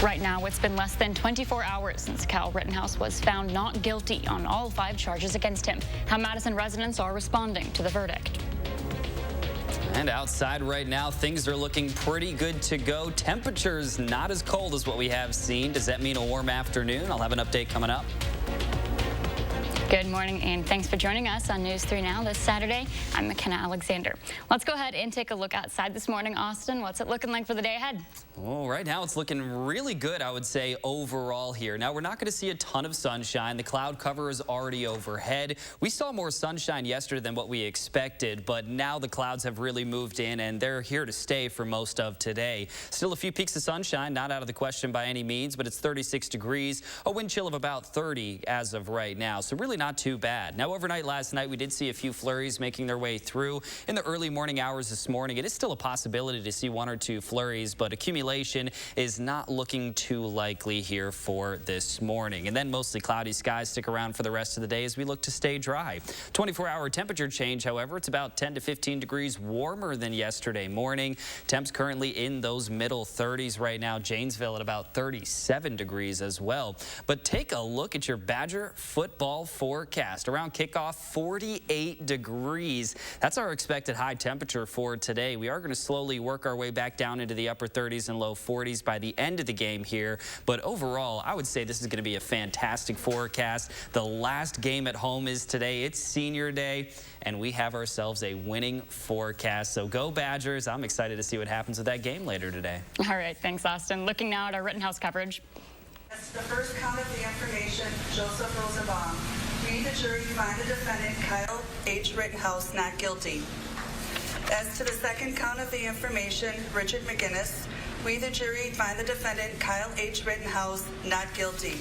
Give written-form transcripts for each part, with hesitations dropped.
Right now, it's been less than 24 hours since Kyle Rittenhouse was found not guilty on all 5 charges against him. How Madison residents are responding to the verdict. And outside right now, things are looking pretty good to go. Temperatures not as cold as what we have seen. Does that mean a warm afternoon? I'll have an update coming up. Good morning, and thanks for joining us on News 3 Now this Saturday. I'm McKenna Alexander. Let's go ahead and take a look outside this morning. Austin, what's it looking like for the day ahead? Well, right now it's looking really good, I would say, overall here. Now, we're not going to see a ton of sunshine. The cloud cover is already overhead. We saw more sunshine yesterday than what we expected, but now the clouds have really moved in, and they're here to stay for most of today. Still a few peaks of sunshine, not out of the question by any means, but it's 36 degrees, a wind chill of about 30 as of right now, so really not too bad. Now, overnight last night, we did see a few flurries making their way through. In the early morning hours this morning, it is still a possibility to see 1 or 2 flurries, but accumulation is not looking too likely here for this morning. And then mostly cloudy skies stick around for the rest of the day as we look to stay dry. 24-hour temperature change, however, it's about 10 to 15 degrees warmer than yesterday morning. Temps currently in those middle 30s right now. Janesville at about 37 degrees as well. But take a look at your Badger football forecast. Around kickoff, 48 degrees. That's our expected high temperature for today. We are going to slowly work our way back down into the upper 30s and low 40s by the end of the game here. But overall, I would say this is going to be a fantastic forecast. The last game at home is today. It's senior day, and we have ourselves a winning forecast. So go Badgers. I'm excited to see what happens with that game later today. All right, thanks, Austin. Looking now at our Rittenhouse coverage. As to the first count of the information, Joseph Rosenbaum. We, the jury, find the defendant, Kyle H. Rittenhouse, not guilty. As to the second count of the information, Richard McGinnis. We, the jury, find the defendant, Kyle H. Rittenhouse, not guilty.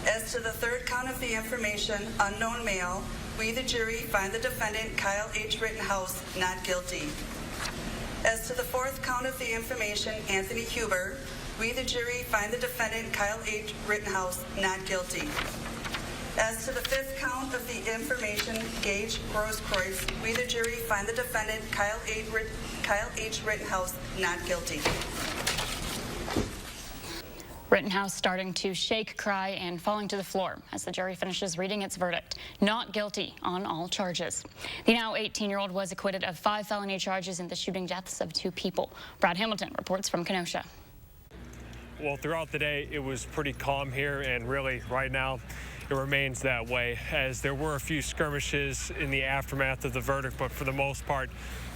As to the third count of the information, unknown male. We, the jury, find the defendant, Kyle H. Rittenhouse, not guilty. As to the fourth count of the information, Anthony Huber. We, the jury, find the defendant, Kyle H. Rittenhouse, not guilty. As to the fifth count of the information, Gage Grosskreutz, we, the jury, find the defendant, Kyle H. Rittenhouse, not guilty. Rittenhouse starting to shake, cry, and falling to the floor as the jury finishes reading its verdict. Not guilty on all charges. The now 18-year-old was acquitted of 5 felony charges in the shooting deaths of 2 people. Brad Hamilton reports from Kenosha. Well, throughout the day, it was pretty calm here, and really right now it remains that way, as there were a few skirmishes in the aftermath of the verdict, but for the most part,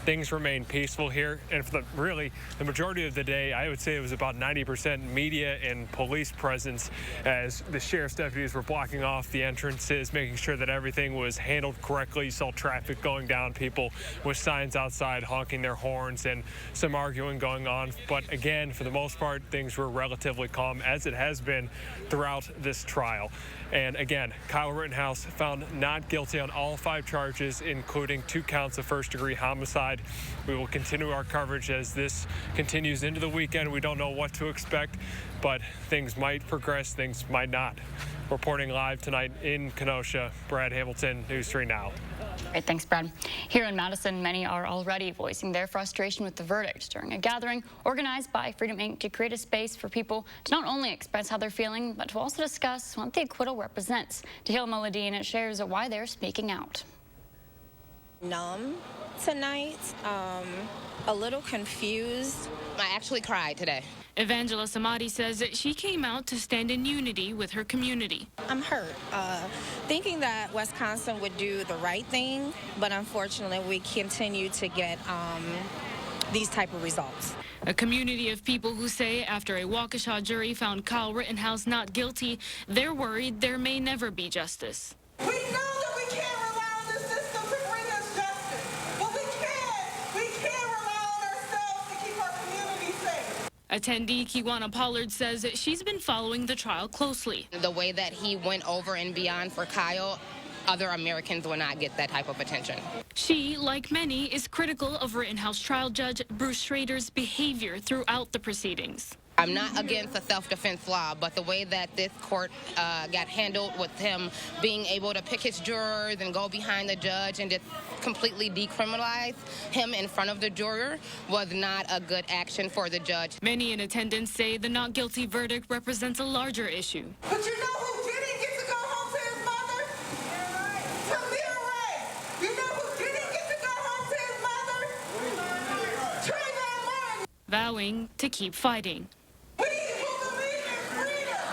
things remain peaceful here. And for the majority of the day, I would say it was about 90% media and police presence, as the sheriff's deputies were blocking off the entrances, making sure that everything was handled correctly. You saw traffic going down, people with signs outside honking their horns, and some arguing going on. But again, for the most part, things were relatively calm, as it has been throughout this trial. And again, Kyle Rittenhouse found not guilty on all 5 charges, including 2 counts of first-degree homicide. We will continue our coverage as this continues into the weekend. We don't know what to expect, but things might progress, things might not. Reporting live tonight in Kenosha, Brad Hamilton, News 3 Now. Great, thanks, Brad. Here in Madison, many are already voicing their frustration with the verdict during a gathering organized by Freedom Inc. to create a space for people to not only express how they're feeling, but to also discuss what the acquittal represents. Tehil Muladin shares why they're speaking out. Numb tonight, a little confused. I actually cried today. Evangela Samadi says that she came out to stand in unity with her community. I'm hurt, thinking that Wisconsin would do the right thing, but unfortunately we continue to get these type of results. A community of people who say after a Waukesha jury found Kyle Rittenhouse not guilty, they're worried there may never be justice. We know that we can't rely on the system to bring us justice, but we can rely on ourselves to keep our community safe. Attendee Kiwana Pollard says that she's been following the trial closely. The way that he went over and beyond for Kyle, other Americans will not get that type of attention. She, like many, is critical of Rittenhouse trial judge Bruce Schrader's behavior throughout the proceedings. I'm not against the self-defense law, but the way that this court got handled with him being able to pick his jurors and go behind the judge and just completely decriminalize him in front of the juror was not a good action for the judge. Many in attendance say the not guilty verdict represents a larger issue. But you know who didn't get to go home to his mother? Tamir Ray. You know who didn't get to go home to his mother? Trayvon Martin. Vowing to keep fighting. We who believe in freedom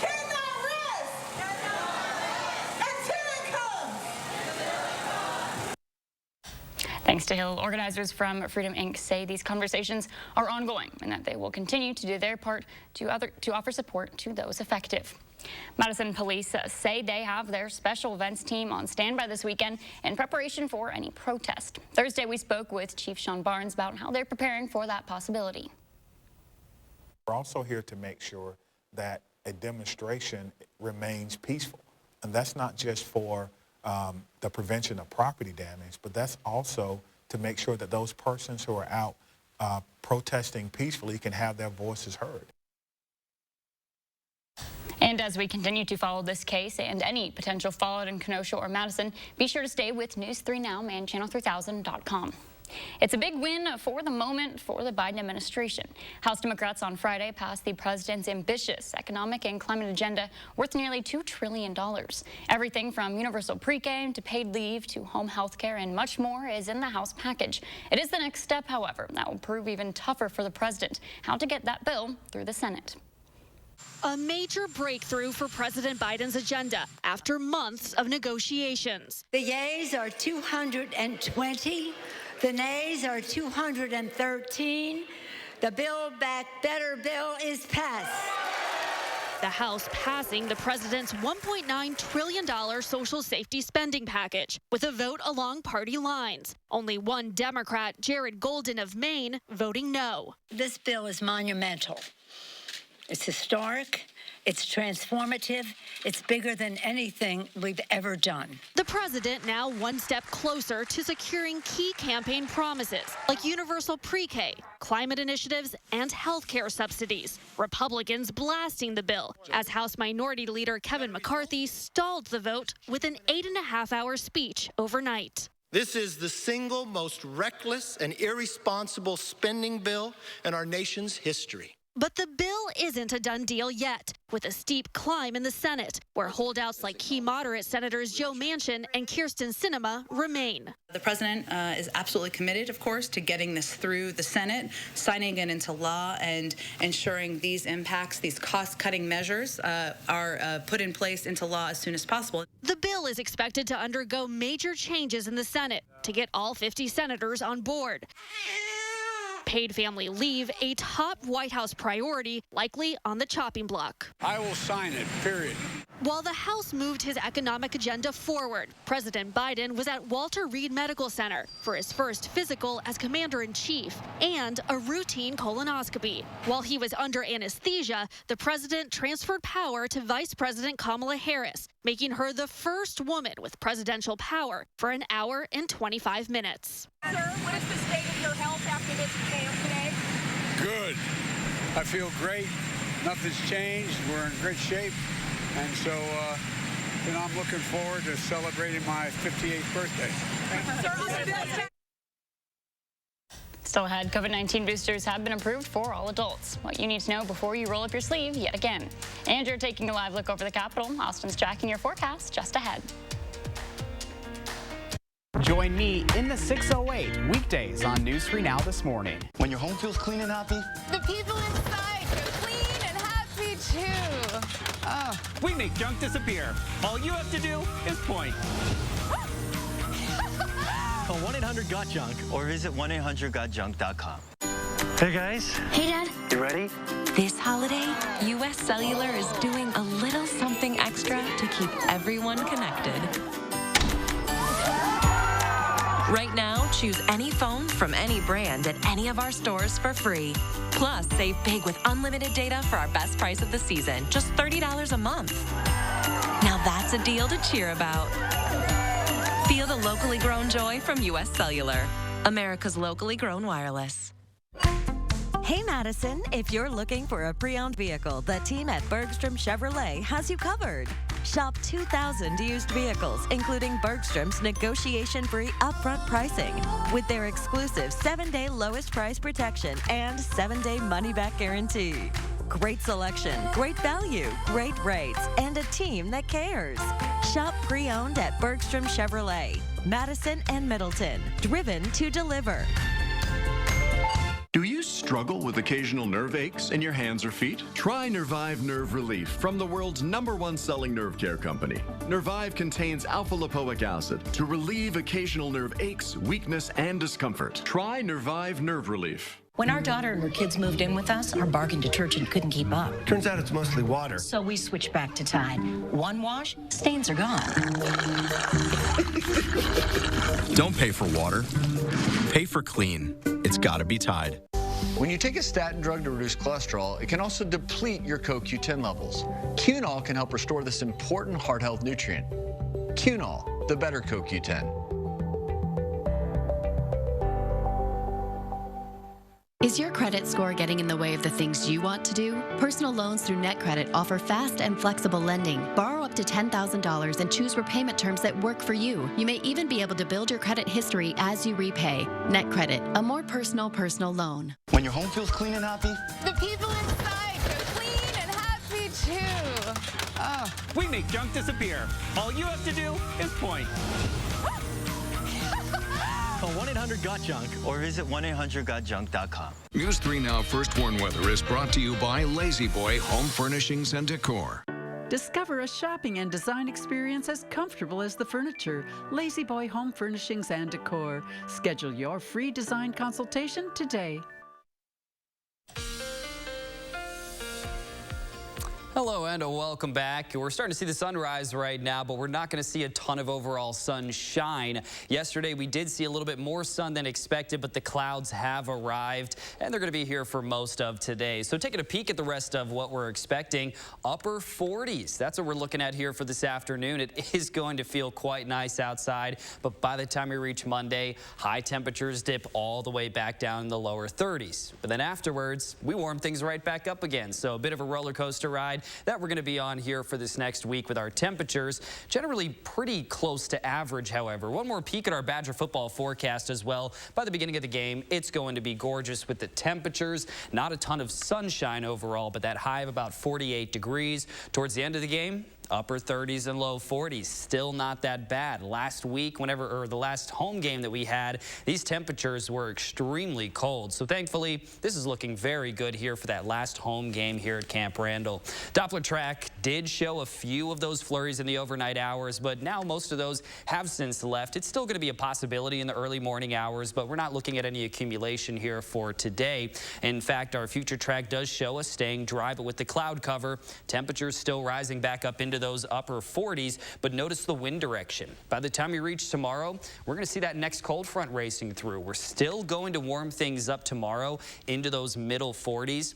cannot rest until it comes. Thanks to Hill, organizers from Freedom Inc. say these conversations are ongoing and that they will continue to do their part to offer support to those affected. Madison police say they have their special events team on standby this weekend in preparation for any protest. Thursday, we spoke with Chief Sean Barnes about how they're preparing for that possibility. We're also here to make sure that a demonstration remains peaceful. And that's not just for the prevention of property damage, but that's also to make sure that those persons who are out protesting peacefully can have their voices heard. And as we continue to follow this case and any potential fallout in Kenosha or Madison, be sure to stay with News 3 Now and Channel3000.com. It's a big win for the moment for the Biden administration. House Democrats on Friday passed the president's ambitious economic and climate agenda worth nearly $2 trillion. Everything from universal pre-K to paid leave to home health care and much more is in the House package. It is the next step, however, that will prove even tougher for the president, how to get that bill through the Senate. A major breakthrough for President Biden's agenda after months of negotiations. The yeas are 220. The nays are 213. The Build Back Better bill is passed. The House passing the president's $1.9 trillion social safety spending package with a vote along party lines. Only one Democrat, Jared Golden of Maine, voting no. This bill is monumental. It's historic. It's transformative. It's bigger than anything we've ever done. The president now one step closer to securing key campaign promises like universal pre-K, climate initiatives, and health care subsidies. Republicans blasting the bill as House Minority Leader Kevin McCarthy stalled the vote with an 8.5-hour speech overnight. This is the single most reckless and irresponsible spending bill in our nation's history. But the bill isn't a done deal yet, with a steep climb in the Senate, where holdouts like key moderate Senators Joe Manchin and Kyrsten Sinema remain. The president is absolutely committed, of course, to getting this through the Senate, signing it into law, and ensuring these impacts, these cost-cutting measures are put in place into law as soon as possible. The bill is expected to undergo major changes in the Senate to get all 50 senators on board. Paid family leave, a top White House priority, likely on the chopping block. I will sign it, period. While the House moved his economic agenda forward, President Biden was at Walter Reed Medical Center for his first physical as commander-in-chief and a routine colonoscopy. While he was under anesthesia, the president transferred power to Vice President Kamala Harris, making her the first woman with presidential power for an hour and 25 minutes. Sir, what is the state of your health after this exam today? Good. I feel great. Nothing's changed. We're in great shape. And so, I'm looking forward to celebrating my 58th birthday. Still ahead, COVID-19 boosters have been approved for all adults. What you need to know before you roll up your sleeve yet again. And you're taking a live look over the Capitol. Austin's tracking your forecast just ahead. Join me in the 608 weekdays on News 3 Now this morning. When your home feels clean and happy, the people inside feel clean and happy too. We make junk disappear. All you have to do is point. Call 1-800-GOT-JUNK or visit 1-800-GOTJUNK.com. Hey guys. Hey Dad. You ready? This holiday, US Cellular is doing a little something extra to keep everyone connected. Right now, choose any phone from any brand at any of our stores for free. Plus, save big with unlimited data for our best price of the season, just $30 a month. Now that's a deal to cheer about. Feel the locally grown joy from US Cellular, America's locally grown wireless. Hey Madison, if you're looking for a pre-owned vehicle, the team at Bergstrom Chevrolet has you covered. Shop 2,000 used vehicles, including Bergstrom's negotiation-free upfront pricing, with their exclusive 7-day lowest price protection and 7-day money-back guarantee. Great selection, great value, great rates, and a team that cares. Shop pre-owned at Bergstrom Chevrolet, Madison and Middleton, driven to deliver. Do you struggle with occasional nerve aches in your hands or feet? Try Nervive Nerve Relief from the world's #1 selling nerve care company. Nervive contains alpha-lipoic acid to relieve occasional nerve aches, weakness, and discomfort. Try Nervive Nerve Relief. When our daughter and her kids moved in with us, our bargain detergent couldn't keep up. Turns out it's mostly water. So we switched back to Tide. One wash, stains are gone. Don't pay for water. Pay for clean. It's gotta be Tide. When you take a statin drug to reduce cholesterol, it can also deplete your CoQ10 levels. Qunol can help restore this important heart health nutrient. Qunol, the better CoQ10. Is your credit score getting in the way of the things you want to do? Personal loans through NetCredit offer fast and flexible lending. Borrow up to $10,000 and choose repayment terms that work for you. You may even be able to build your credit history as you repay. NetCredit, a more personal loan. When your home feels clean and happy, The people inside feel clean and happy too. We make junk disappear. All you have to do is point. call 1-800-GOT-JUNK or visit 1-800-GOTJUNK.com. News 3 Now First Warn Weather is brought to you by Lazy Boy Home Furnishings and Decor. Discover a shopping and design experience as comfortable as the furniture. Lazy Boy Home Furnishings and Decor. Schedule your free design consultation today. Hello and welcome back. We're starting to see the sunrise right now, but we're not going to see a ton of overall sunshine. Yesterday, we did see a little bit more sun than expected, but the clouds have arrived, and they're going to be here for most of today. So taking a peek at the rest of what we're expecting, upper 40s. That's what we're looking at here for this afternoon. It is going to feel quite nice outside, but by the time we reach Monday, high temperatures dip all the way back down in the lower 30s. But then afterwards, we warm things right back up again. So a bit of a roller coaster ride that we're going to be on here for this next week with our temperatures. Generally pretty close to average, however. One more peek at our Badger football forecast as well. By the beginning of the game, it's going to be gorgeous with the temperatures. Not a ton of sunshine overall, but that high of about 48 degrees. Towards the end of the game, upper 30s and low 40s. Still not that bad. Last week, the last home game that we had, these temperatures were extremely cold. So thankfully, this is looking very good here for that last home game here at Camp Randall. Doppler track did show a few of those flurries in the overnight hours, but now most of those have since left. It's still going to be a possibility in the early morning hours, but we're not looking at any accumulation here for today. In fact, our future track does show us staying dry, but with the cloud cover, temperatures still rising back up into those upper 40s, but notice the wind direction. By the time we reach tomorrow, we're going to see that next cold front racing through. We're still going to warm things up tomorrow into those middle 40s.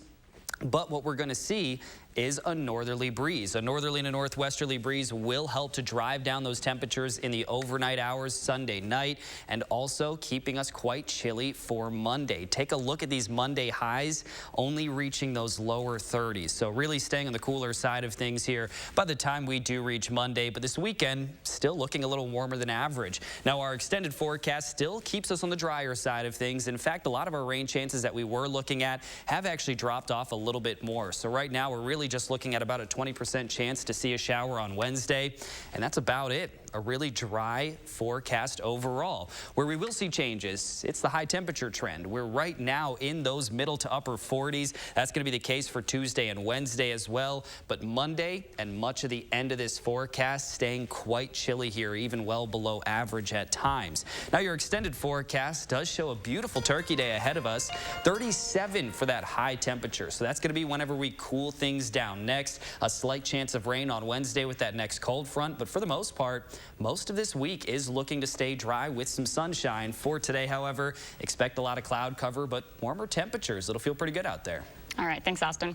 But what we're going to see is a northerly breeze. A northerly and a northwesterly breeze will help to drive down those temperatures in the overnight hours Sunday night, and also keeping us quite chilly for Monday. Take a look at these Monday highs, only reaching those lower 30s. So really staying on the cooler side of things here by the time we do reach Monday. But this weekend, still looking a little warmer than average. Now, our extended forecast still keeps us on the drier side of things. In fact, a lot of our rain chances that we were looking at have actually dropped off a little bit more. So right now, we're really just looking at about a 20% chance to see a shower on Wednesday, and that's about it. A really dry forecast overall. Where we will see changes, it's the high temperature trend. We're right now in those middle to upper 40s. That's going to be the case for Tuesday and Wednesday as well. But Monday and much of the end of this forecast staying quite chilly here, even well below average at times. Now, your extended forecast does show a beautiful turkey day ahead of us. 37 for that high temperature. So that's going to be whenever we cool things down. Next, a slight chance of rain on Wednesday with that next cold front. But for the most part, most of this week is looking to stay dry with some sunshine. For today, however, expect a lot of cloud cover, but warmer temperatures. It'll feel pretty good out there. All right, thanks, Austin.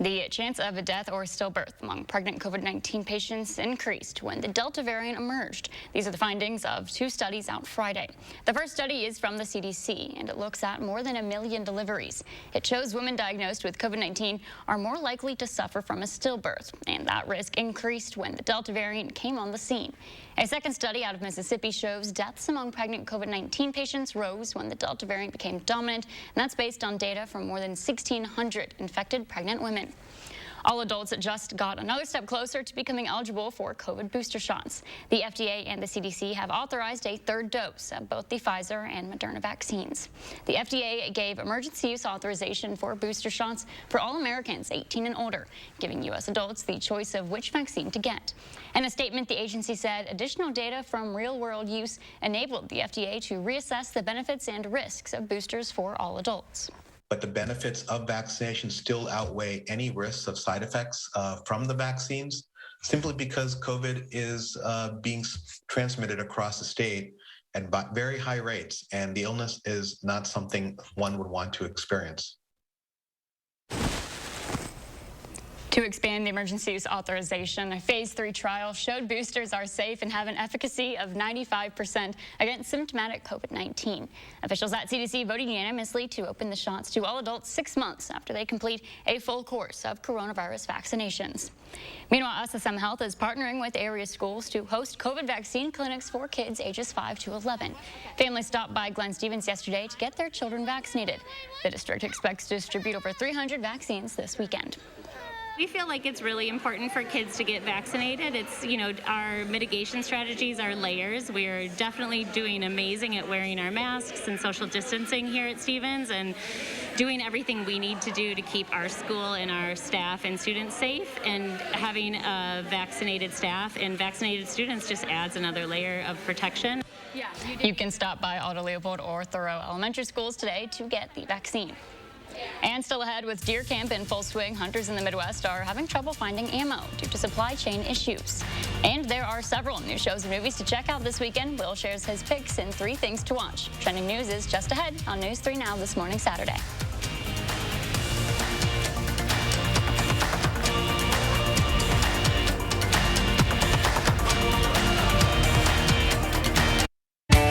The chance of a death or stillbirth among pregnant COVID-19 patients increased when the Delta variant emerged. These are the findings of 2 studies out Friday. The first study is from the CDC, and it looks at more than 1 million deliveries. It shows women diagnosed with COVID-19 are more likely to suffer from a stillbirth, and that risk increased when the Delta variant came on the scene. A second study out of Mississippi shows deaths among pregnant COVID-19 patients rose when the Delta variant became dominant, and that's based on data from more than 1,600 infected pregnant women. All adults just got another step closer to becoming eligible for COVID booster shots. The FDA and the CDC have authorized a 3rd dose of both the Pfizer and Moderna vaccines. The FDA gave emergency use authorization for booster shots for all Americans 18 and older, giving U.S. adults the choice of which vaccine to get. In a statement, the agency said additional data from real-world use enabled the FDA to reassess the benefits and risks of boosters for all adults. But the benefits of vaccination still outweigh any risks of side effects from the vaccines, simply because COVID is being transmitted across the state at very high rates, and the illness is not something one would want to experience. To expand the emergency use authorization, a phase 3 trial showed boosters are safe and have an efficacy of 95% against symptomatic COVID-19. Officials at CDC voted unanimously to open the shots to all adults 6 months after they complete a full course of coronavirus vaccinations. Meanwhile, SSM Health is partnering with area schools to host COVID vaccine clinics for kids ages 5 to 11. Families stopped by Glenn Stevens yesterday to get their children vaccinated. The district expects to distribute over 300 vaccines this weekend. We feel like it's really important for kids to get vaccinated. It's, our mitigation strategies are layers. We're definitely doing amazing at wearing our masks and social distancing here at Stevens and doing everything we need to do to keep our school and our staff and students safe. And having a vaccinated staff and vaccinated students just adds another layer of protection. You can stop by Aldo Leopold or Thoreau Elementary Schools today to get the vaccine. And still ahead, with deer camp in full swing, hunters in the Midwest are having trouble finding ammo due to supply chain issues. And there are several new shows and movies to check out this weekend. Will shares his picks and 3 things to watch. Trending news is just ahead on News 3 Now this morning, Saturday.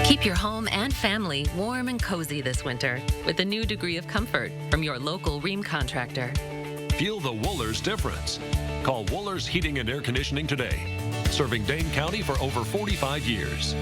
Keep your home and family warm and cozy this winter with a new degree of comfort from your local Rheem contractor. Feel the Wohlers difference. Call Wohlers Heating and Air Conditioning today. Serving Dane County for over 45 years.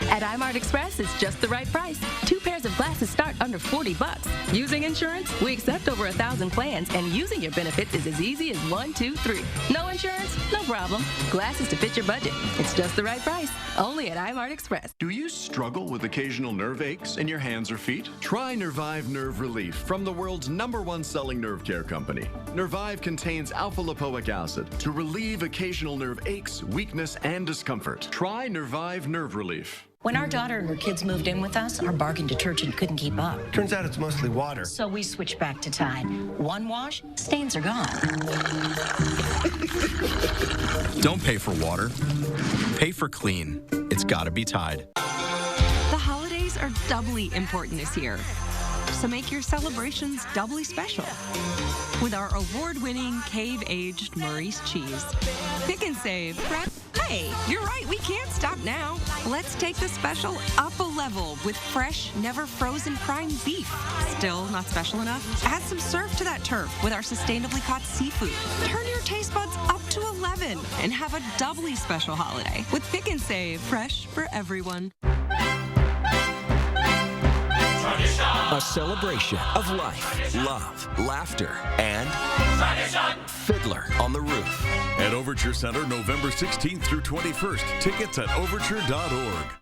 At iMart Express, it's just the right price. 2 pairs of glasses start under $40. Using insurance? We accept over 1,000 plans, and using your benefits is as easy as 1, 2, 3. No insurance? No problem. Glasses to fit your budget. It's just the right price. Only at iMart Express. Do you struggle with occasional nerve aches in your hands or feet? Try Nervive Nerve Relief from the world's #1 selling nerve care company. Nervive contains alpha-lipoic acid to relieve occasional nerve aches, weakness, and discomfort. Try Nervive Nerve Relief. When our daughter and her kids moved in with us, our bargain detergent couldn't keep up. Turns out it's mostly water. So we switched back to Tide. One wash, stains are gone. Don't pay for water. Pay for clean. It's gotta be Tide. The holidays are doubly important this year, so make your celebrations doubly special with our award-winning cave-aged Maurice cheese. Pick and save. Hey, you're right, we can't stop now. Let's take the special up a level with fresh, never frozen prime beef. Still not special enough? Add some surf to that turf with our sustainably caught seafood. Turn your taste buds up to 11 and have a doubly special holiday with Pick and Save, fresh for everyone. A celebration of life, love, laughter, and Fiddler on the Roof. At Overture Center, November 16th through 21st. Tickets at overture.org.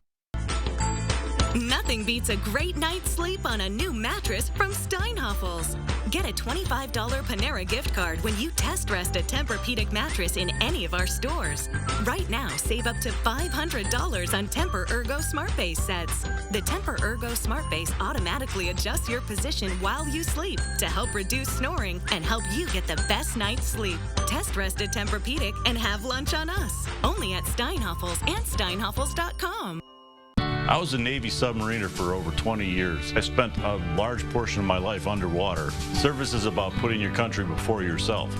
Nothing beats a great night's sleep on a new mattress from Steinhoffels. Get a $25 Panera gift card when you test rest a Tempur-Pedic mattress in any of our stores. Right now, save up to $500 on Tempur Ergo Smart Base sets. The Tempur Ergo Smart Base automatically adjusts your position while you sleep to help reduce snoring and help you get the best night's sleep. Test rest a Tempur-Pedic and have lunch on us. Only at Steinhoffels and steinhoffels.com. I was a Navy submariner for over 20 years. I spent a large portion of my life underwater. Service is about putting your country before yourself.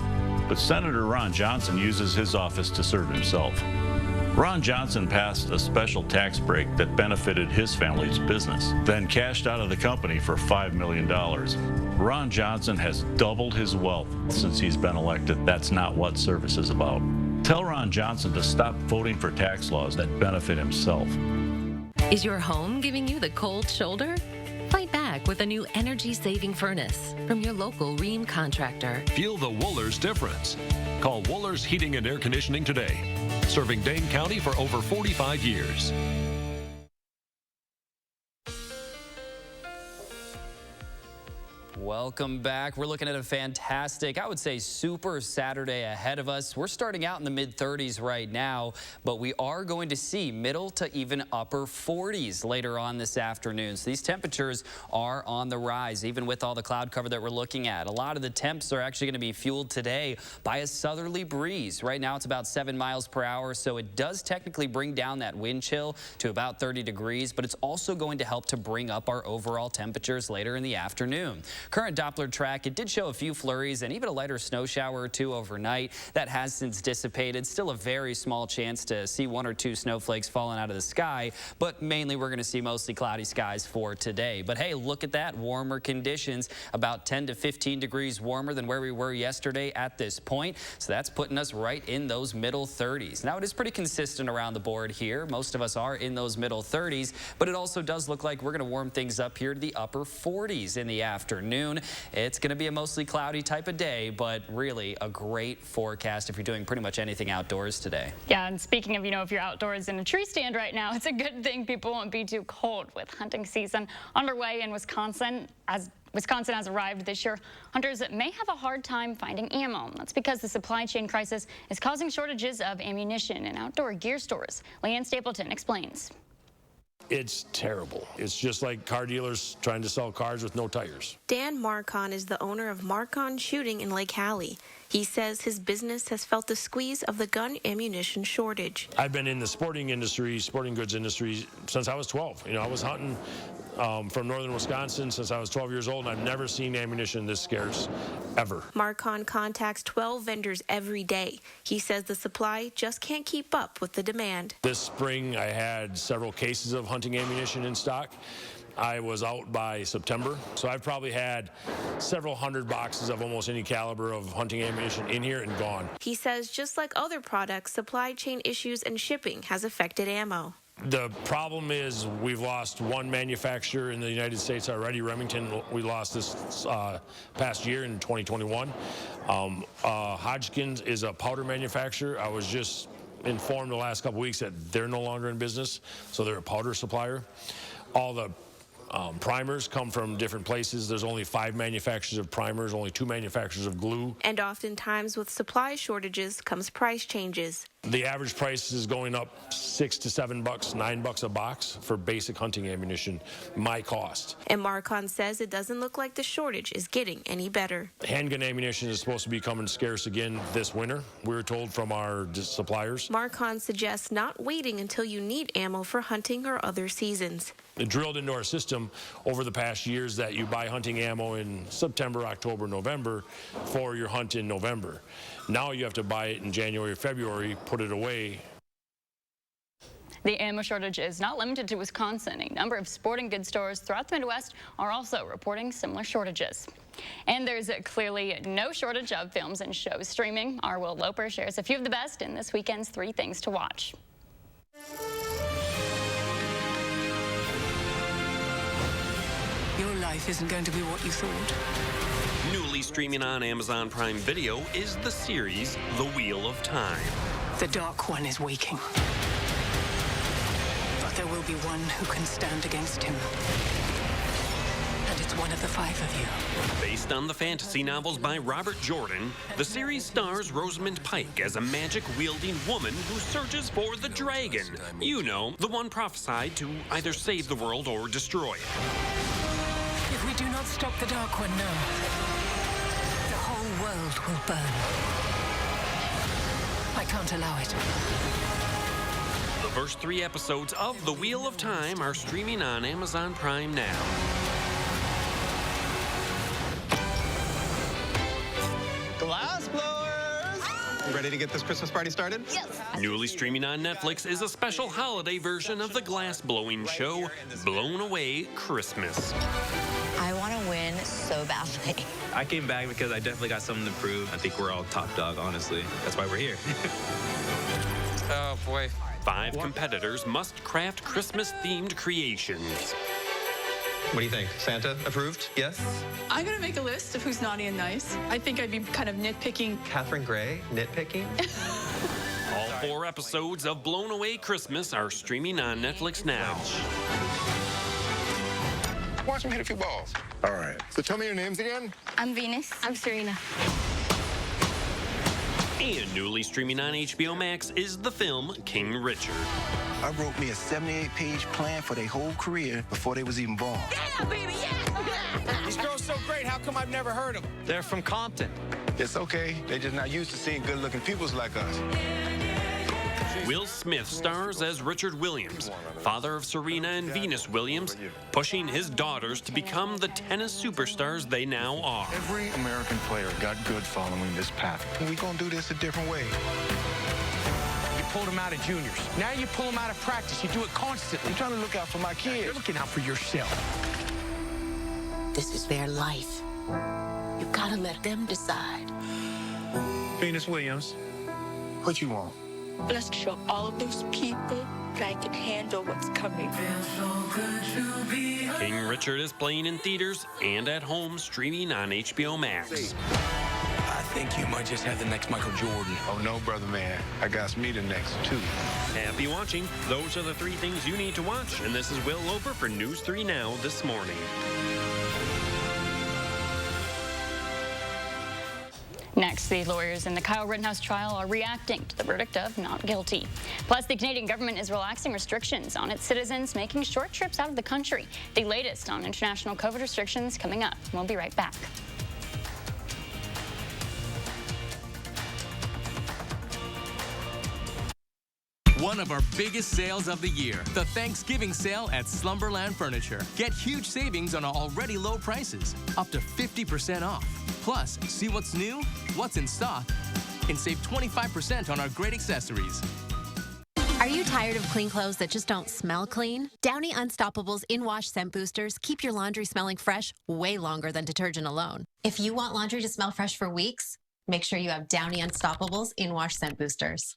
But Senator Ron Johnson uses his office to serve himself. Ron Johnson passed a special tax break that benefited his family's business, then cashed out of the company for $5 million. Ron Johnson has doubled his wealth since he's been elected. That's not what service is about. Tell Ron Johnson to stop voting for tax laws that benefit himself. Is your home giving you the cold shoulder? Fight back with a new energy-saving furnace from your local Rheem contractor. Feel the Wohlers difference. Call Wohlers Heating and Air Conditioning today. Serving Dane County for over 45 years. Welcome back. We're looking at a fantastic, I would say, super Saturday ahead of us. We're starting out in the mid-30s right now, but we are going to see middle to even upper 40s later on this afternoon. So these temperatures are on the rise, even with all the cloud cover that we're looking at. A lot of the temps are actually going to be fueled today by a southerly breeze. Right now it's about 7 miles per hour, so it does technically bring down that wind chill to about 30 degrees, but it's also going to help to bring up our overall temperatures later in the afternoon. Current Doppler track, it did show a few flurries and even a lighter snow shower or two overnight. That has since dissipated. Still a very small chance to see 1 or 2 snowflakes falling out of the sky, but mainly we're going to see mostly cloudy skies for today. But hey, look at that, warmer conditions, about 10 to 15 degrees warmer than where we were yesterday at this point. So that's putting us right in those middle 30s. Now it is pretty consistent around the board here. Most of us are in those middle 30s, but it also does look like we're going to warm things up here to the upper 40s in the afternoon. It's going to be a mostly cloudy type of day, but really a great forecast if you're doing pretty much anything outdoors today. Yeah, and speaking of, if you're outdoors in a tree stand right now, it's a good thing people won't be too cold with hunting season underway in Wisconsin. As Wisconsin has arrived this year, hunters may have a hard time finding ammo. That's because the supply chain crisis is causing shortages of ammunition in outdoor gear stores. Leanne Stapleton explains. It's terrible. It's just like car dealers trying to sell cars with no tires. Dan Marcon is the owner of Marcon Shooting in Lake Hallie. He says his business has felt the squeeze of the gun ammunition shortage. I've been in the sporting goods industry since I was 12. I was hunting from northern Wisconsin since I was 12 years old, and I've never seen ammunition this scarce, ever. Marcon contacts 12 vendors every day. He says the supply just can't keep up with the demand. This spring, I had several cases of hunting ammunition in stock. I was out by September, so I've probably had several hundred boxes of almost any caliber of hunting ammunition in here and gone. He says just like other products, supply chain issues and shipping has affected ammo. The problem is we've lost one manufacturer in the United States already. Remington, we lost this past year in 2021. Hodgkins is a powder manufacturer. I was just informed the last couple weeks that they're no longer in business, so they're a powder supplier. All the primers come from different places. There's only 5 manufacturers of primers, only 2 manufacturers of glue. And oftentimes with supply shortages comes price changes. The average price is going up $6 to $7, $9 a box for basic hunting ammunition, my cost. And Marcon says it doesn't look like the shortage is getting any better. Handgun ammunition is supposed to be coming scarce again this winter, we were told from our suppliers. Marcon suggests not waiting until you need ammo for hunting or other seasons. It drilled into our system over the past years that you buy hunting ammo in September, October, November for your hunt in November. Now you have to buy it in January or February, put it away. The ammo shortage is not limited to Wisconsin. A number of sporting goods stores throughout the Midwest are also reporting similar shortages. And there's clearly no shortage of films and shows streaming. Our Will Loper shares a few of the best in this weekend's 3 Things to Watch. Your life isn't going to be what you thought. Newly streaming on Amazon Prime Video is the series The Wheel of Time. The Dark One is waking. But there will be one who can stand against him. And it's one of the 5 of you. Based on the fantasy novels by Robert Jordan, the series stars Rosamund Pike as a magic-wielding woman who searches for the dragon. You know, the one prophesied to either save the world or destroy it. If we do not stop the Dark One now, the whole world will burn. I can't allow it. The first 3 episodes of The Wheel of Time are streaming on Amazon Prime now. Glass blowers! Ready to get this Christmas party started? Yes. Newly streaming on Netflix is a special holiday version of the glass-blowing show, Blown Away Christmas. I want to win so badly. I came back because I definitely got something to prove. I think we're all top dog, honestly. That's why we're here. Oh, boy. 5 competitors must craft Christmas-themed creations. What do you think? Santa approved? Yes? I'm going to make a list of who's naughty and nice. I think I'd be kind of nitpicking. Catherine Gray, nitpicking? All 4 episodes of Blown Away Christmas are streaming on Netflix now. Watch him hit a few balls. All right. So tell me your names again. I'm Venus. I'm Serena. And newly streaming on HBO Max is the film King Richard. I wrote me a 78-page plan for their whole career before they was even born. Yeah, baby, yeah! These girls so great, how come I've never heard of them? They're from Compton. It's okay. They're just not used to seeing good-looking peoples like us. Will Smith stars as Richard Williams, father of Serena and Venus Williams, pushing his daughters to become the tennis superstars they now are. Every American player got good following this path. We're going to do this a different way. You pulled him out of juniors. Now you pull him out of practice. You do it constantly. I'm trying to look out for my kids. You're looking out for yourself. This is their life. You gotta let them decide. Venus Williams, what you want? Let's show all of those people that I can handle what's coming. King Richard is playing in theaters and at home streaming on HBO Max. I think you might just have the next Michael Jordan. Oh, no, brother man. I got me the next, too. Happy watching. Those are the 3 things you need to watch. And this is Will Loper for News 3 Now this morning. Next, the lawyers in the Kyle Rittenhouse trial are reacting to the verdict of not guilty. Plus, the Canadian government is relaxing restrictions on its citizens making short trips out of the country. The latest on international COVID restrictions coming up. We'll be right back. One of our biggest sales of the year, the Thanksgiving sale at Slumberland Furniture. Get huge savings on already low prices, up to 50% off. Plus, see what's new, what's in stock, and save 25% on our great accessories. Are you tired of clean clothes that just don't smell clean? Downy Unstoppable's in-wash scent boosters keep your laundry smelling fresh way longer than detergent alone. If you want laundry to smell fresh for weeks, make sure you have Downy Unstoppable's in-wash scent boosters.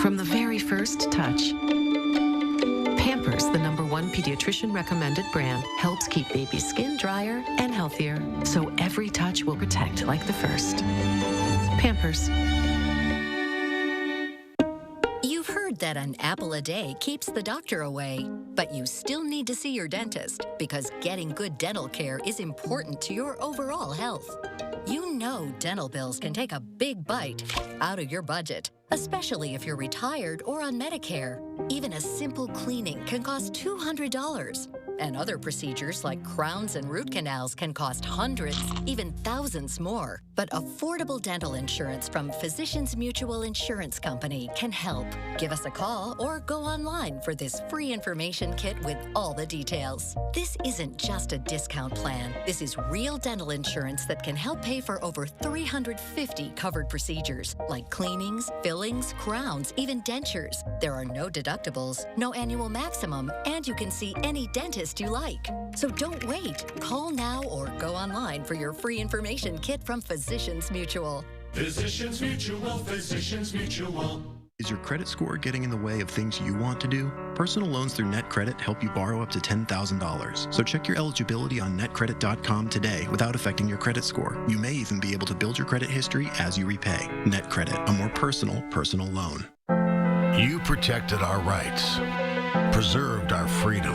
From the very first touch, Pampers, the #1 pediatrician recommended brand, helps keep baby's skin drier and healthier, so every touch will protect like the first. Pampers. You've heard that an apple a day keeps the doctor away, but you still need to see your dentist because getting good dental care is important to your overall health. You know dental bills can take a big bite out of your budget, especially if you're retired or on Medicare. Even a simple cleaning can cost $200. And other procedures like crowns and root canals can cost hundreds, even thousands more. But affordable dental insurance from Physicians Mutual Insurance Company can help. Give us a call or go online for this free information kit with all the details. This isn't just a discount plan. This is real dental insurance that can help pay for over 350 covered procedures like cleanings, fillings, crowns, even dentures. There are no deductibles, no annual maximum, and you can see any dentist you like. So don't wait. Call now or go online for your free information kit from Physicians Mutual. Physicians Mutual, Physicians Mutual. Is your credit score getting in the way of things you want to do? Personal loans through NetCredit help you borrow up to $10,000. So check your eligibility on netcredit.com today without affecting your credit score. You may even be able to build your credit history as you repay. NetCredit, a more personal loan. You protected our rights, preserved our freedom.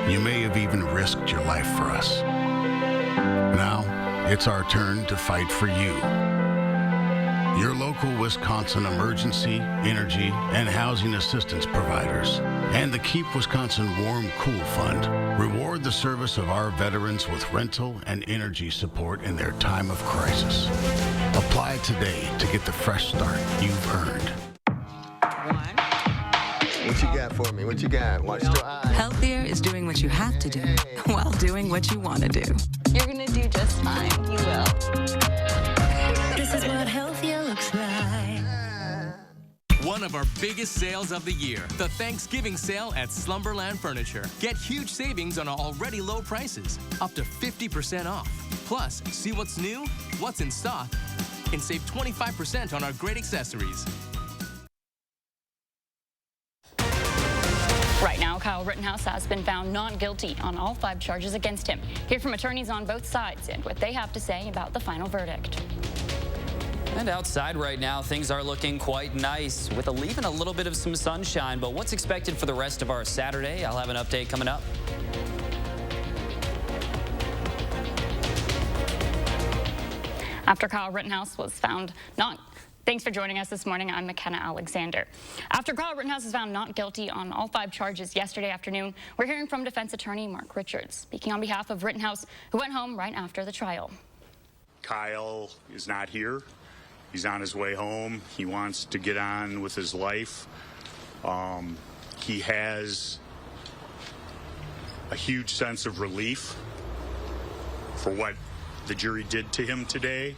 You may have even risked your life for us. Now, it's our turn to fight for you. Your local Wisconsin emergency, energy, and housing assistance providers, and the Keep Wisconsin Warm Cool Fund reward the service of our veterans with rental and energy support in their time of crisis. Apply today to get the fresh start you've earned. for me. What you got? Watch your eyes. Healthier is doing what you have to do while doing what you want to do. You're gonna do just fine. You will. This is what healthier looks like. One of our biggest sales of the year, the Thanksgiving sale at Slumberland Furniture. Get huge savings on our already low prices, up to 50% off. Plus, see what's new, what's in stock, and save 25% on our great accessories. Right now, Kyle Rittenhouse has been found not guilty on all 5 charges against him. Hear from attorneys on both sides and what they have to say about the final verdict. And outside right now, things are looking quite nice with even a little bit of some sunshine. But what's expected for the rest of our Saturday? I'll have an update coming up. After Kyle Rittenhouse was found not... Thanks for joining us this morning. I'm McKenna Alexander. After Kyle Rittenhouse was found not guilty on all 5 charges yesterday afternoon, we're hearing from defense attorney Mark Richards, speaking on behalf of Rittenhouse, who went home right after the trial. Kyle is not here. He's on his way home. He wants to get on with his life. He has a huge sense of relief for what the jury did to him today.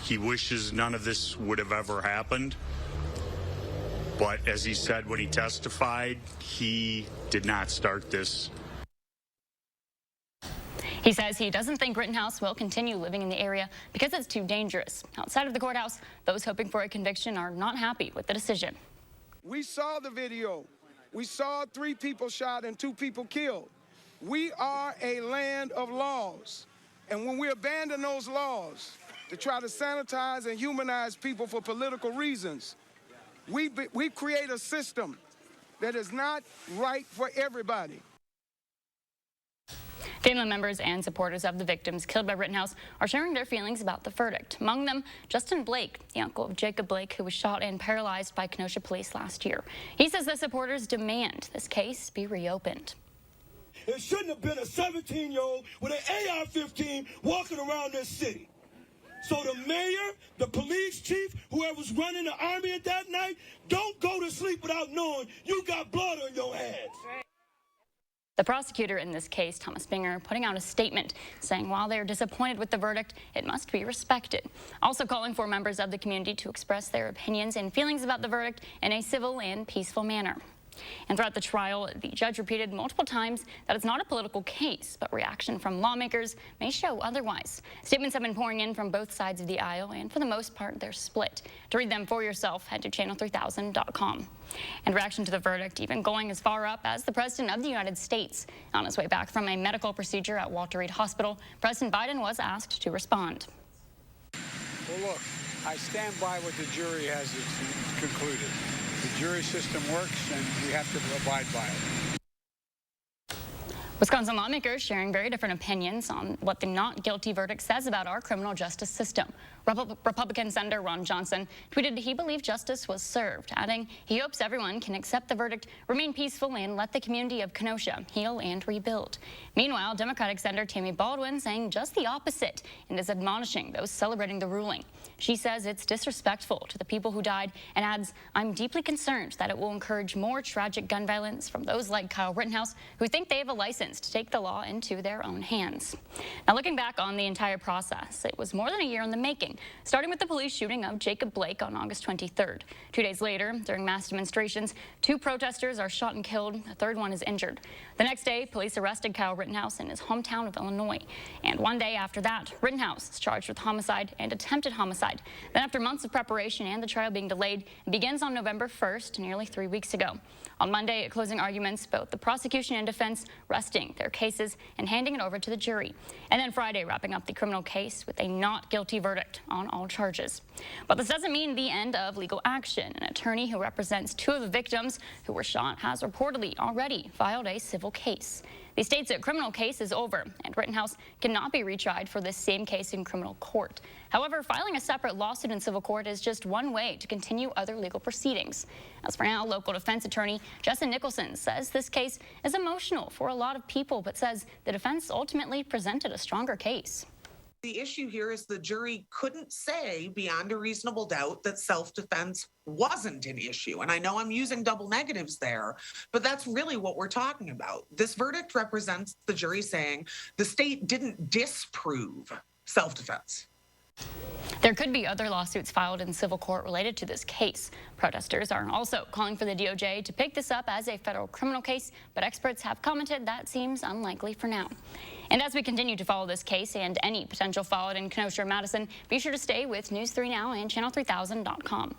He wishes none of this would have ever happened. But as he said when he testified, he did not start this. He says he doesn't think Rittenhouse will continue living in the area because it's too dangerous. Outside of the courthouse, those hoping for a conviction are not happy with the decision. We saw the video. We saw 3 people shot and 2 people killed. We are a land of laws. And when we abandon those laws to try to sanitize and humanize people for political reasons, we create a system that is not right for everybody. Family members and supporters of the victims killed by Rittenhouse are sharing their feelings about the verdict. Among them, Justin Blake, the uncle of Jacob Blake, who was shot and paralyzed by Kenosha police last year. He says the supporters demand this case be reopened. It shouldn't have been a 17-year-old with an AR-15 walking around this city. So the mayor, the police chief, whoever's running the army at that night, don't go to sleep without knowing you got blood on your hands. The prosecutor in this case, Thomas Binger, putting out a statement saying while they're disappointed with the verdict, it must be respected. Also calling for members of the community to express their opinions and feelings about the verdict in a civil and peaceful manner. And throughout the trial, the judge repeated multiple times that it's not a political case, but reaction from lawmakers may show otherwise. Statements have been pouring in from both sides of the aisle, and for the most part, they're split. To read them for yourself, head to channel3000.com. And reaction to the verdict even going as far up as the President of the United States. On his way back from a medical procedure at Walter Reed Hospital, President Biden was asked to respond. Well, look, I stand by what the jury has concluded. The jury system works, and we have to abide by it. Wisconsin lawmakers sharing very different opinions on what the not guilty verdict says about our criminal justice system. Republican Senator Ron Johnson tweeted he believed justice was served, adding he hopes everyone can accept the verdict, remain peaceful, and let the community of Kenosha heal and rebuild. Meanwhile, Democratic Senator Tammy Baldwin saying just the opposite and is admonishing those celebrating the ruling. She says it's disrespectful to the people who died and adds, I'm deeply concerned that it will encourage more tragic gun violence from those like Kyle Rittenhouse who think they have a license to take the law into their own hands. Now, looking back on the entire process, it was more than a year in the making, starting with the police shooting of Jacob Blake on August 23rd. 2 days later, during mass demonstrations, 2 protesters are shot and killed. A third one is injured. The next day, police arrested Kyle Rittenhouse in his hometown of Illinois. And 1 day after that, Rittenhouse is charged with homicide and attempted homicide. Then after months of preparation and the trial being delayed, it begins on November 1st, nearly 3 weeks ago. On Monday, at closing arguments, both the prosecution and defense resting their cases and handing it over to the jury. And then Friday, wrapping up the criminal case with a not guilty verdict on all charges. But this doesn't mean the end of legal action. An attorney who represents 2 of the victims who were shot has reportedly already filed a civil case. The state's criminal case is over, and Rittenhouse cannot be retried for this same case in criminal court. However, filing a separate lawsuit in civil court is just one way to continue other legal proceedings. As for now, local defense attorney Justin Nicholson says this case is emotional for a lot of people, but says the defense ultimately presented a stronger case. The issue here is the jury couldn't say beyond a reasonable doubt that self-defense wasn't an issue. And I know I'm using double negatives there, but that's really what we're talking about. This verdict represents the jury saying the state didn't disprove self-defense. There could be other lawsuits filed in civil court related to this case. Protesters are also calling for the DOJ to pick this up as a federal criminal case, but experts have commented that seems unlikely for now. And as we continue to follow this case and any potential fallout in Kenosha or Madison, be sure to stay with News 3 Now and channel3000.com.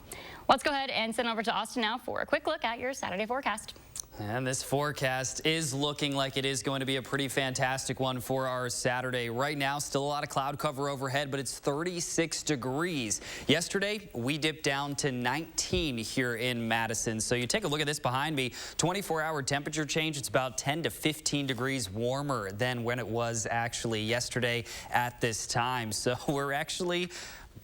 Let's go ahead and send over to Austin now for a quick look at your Saturday forecast. And this forecast is looking like it is going to be a pretty fantastic one for our Saturday. Right now, still a lot of cloud cover overhead, but it's 36 degrees. Yesterday, we dipped down to 19 here in Madison. So you take a look at this behind me, 24-hour temperature change. It's about 10 to 15 degrees warmer than when it was actually yesterday at this time. So we're actually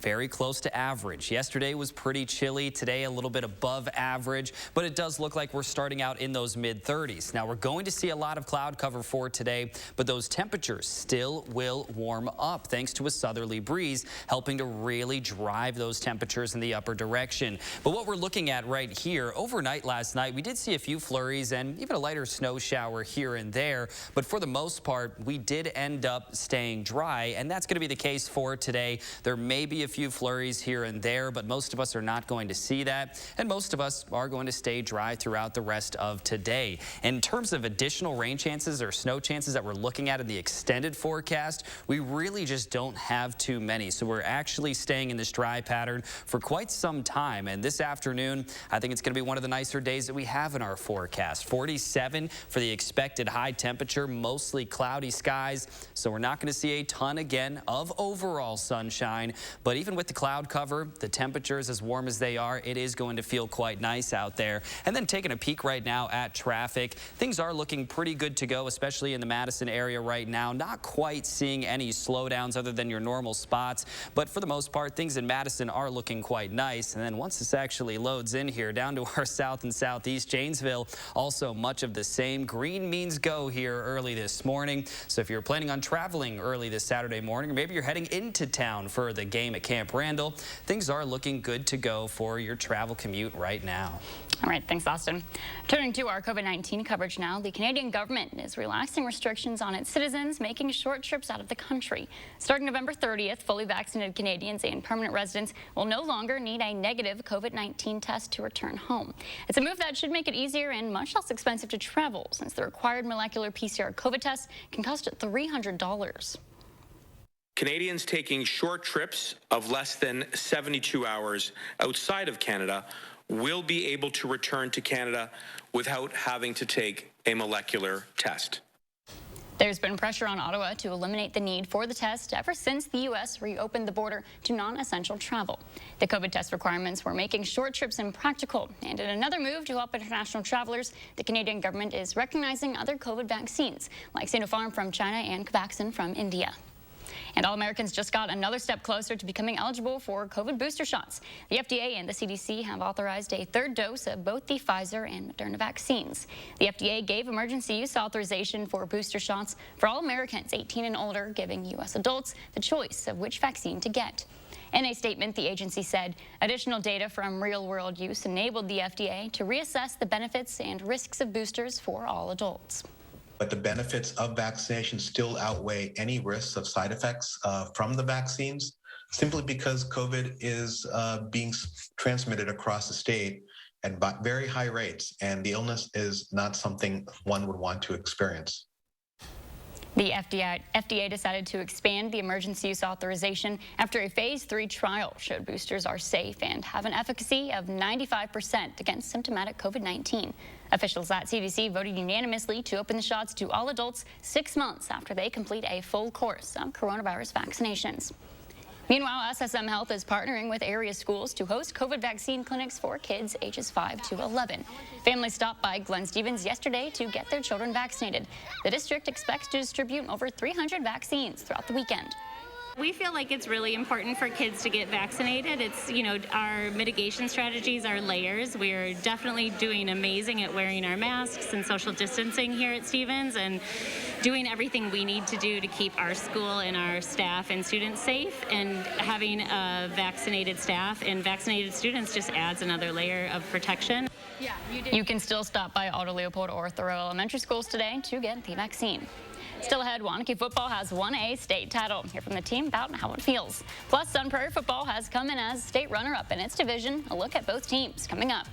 very close to average. Yesterday was pretty chilly. Today a little bit above average, but it does look like we're starting out in those mid-30s. Now we're going to see a lot of cloud cover for today, but those temperatures still will warm up thanks to a southerly breeze helping to really drive those temperatures in the upper direction. But what we're looking at right here, overnight last night, we did see a few flurries and even a lighter snow shower here and there, but for the most part, we did end up staying dry, and that's going to be the case for today. There may be a few flurries here and there, but most of us are not going to see that, and most of us are going to stay dry throughout the rest of today. In terms of additional rain chances or snow chances that we're looking at in the extended forecast, we really just don't have too many. So we're actually staying in this dry pattern for quite some time. And this afternoon, I think it's going to be one of the nicer days that we have in our forecast. 47 for the expected high temperature, mostly cloudy skies. So we're not going to see a ton again of overall sunshine, but even with the cloud cover, the temperatures as warm as they are, it is going to feel quite nice out there. And then taking a peek right now at traffic, things are looking pretty good to go, especially in the Madison area right now. Not quite seeing any slowdowns other than your normal spots, but for the most part, things in Madison are looking quite nice. And then once this actually loads in here down to our south and southeast, Janesville, also much of the same. Green means go here early this morning. So if you're planning on traveling early this Saturday morning, or maybe you're heading into town for the game at Camp Randall, things are looking good to go for your travel commute right now. All right, thanks, Austin. Turning to our COVID-19 coverage now, the Canadian government is relaxing restrictions on its citizens making short trips out of the country. Starting November 30th, fully vaccinated Canadians and permanent residents will no longer need a negative COVID-19 test to return home. It's a move that should make it easier and much less expensive to travel, since the required molecular PCR COVID test can cost $300. Canadians taking short trips of less than 72 hours outside of Canada will be able to return to Canada without having to take a molecular test. There's been pressure on Ottawa to eliminate the need for the test ever since the U.S. reopened the border to non-essential travel. The COVID test requirements were making short trips impractical, and in another move to help international travelers, the Canadian government is recognizing other COVID vaccines, like Sinopharm from China and Covaxin from India. And all Americans just got another step closer to becoming eligible for COVID booster shots. The FDA and the CDC have authorized a third dose of both the Pfizer and Moderna vaccines. The FDA gave emergency use authorization for booster shots for all Americans 18 and older, giving U.S. adults the choice of which vaccine to get. In a statement, the agency said additional data from real-world use enabled the FDA to reassess the benefits and risks of boosters for all adults. But the benefits of vaccination still outweigh any risks of side effects from the vaccines, simply because COVID is being transmitted across the state at very high rates, and the illness is not something one would want to experience. The FDA decided to expand the emergency use authorization after a phase 3 trial showed boosters are safe and have an efficacy of 95% against symptomatic COVID-19. Officials at CDC voted unanimously to open the shots to all adults 6 months after they complete a full course of coronavirus vaccinations. Meanwhile, SSM Health is partnering with area schools to host COVID vaccine clinics for kids ages 5 to 11. Families stopped by Glenn Stevens yesterday to get their children vaccinated. The district expects to distribute over 300 vaccines throughout the weekend. We feel like it's really important for kids to get vaccinated. It's, our mitigation strategies are layers. We're definitely doing amazing at wearing our masks and social distancing here at Stevens and doing everything we need to do to keep our school and our staff and students safe. And having a vaccinated staff and vaccinated students just adds another layer of protection. Yeah, you can still stop by Otto Leopold or Thoreau Elementary Schools today to get the vaccine. Still ahead, Waunakee football has won a state title. Hear from the team about how it feels. Plus, Sun Prairie football has come in as state runner-up in its division. A look at both teams coming up.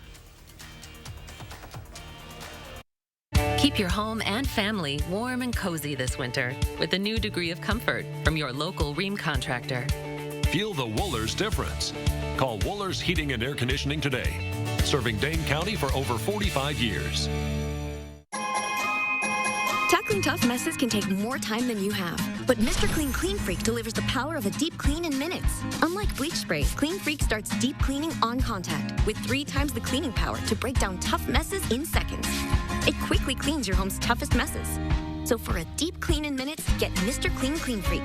Keep your home and family warm and cozy this winter with a new degree of comfort from your local Rheem contractor. Feel the Wohlers difference. Call Wohlers Heating and Air Conditioning today. Serving Dane County for over 45 years. Tackling tough messes can take more time than you have. But Mr. Clean Clean Freak delivers the power of a deep clean in minutes. Unlike bleach spray, Clean Freak starts deep cleaning on contact with 3 times the cleaning power to break down tough messes in seconds. It quickly cleans your home's toughest messes. So for a deep clean in minutes, get Mr. Clean Clean Freak.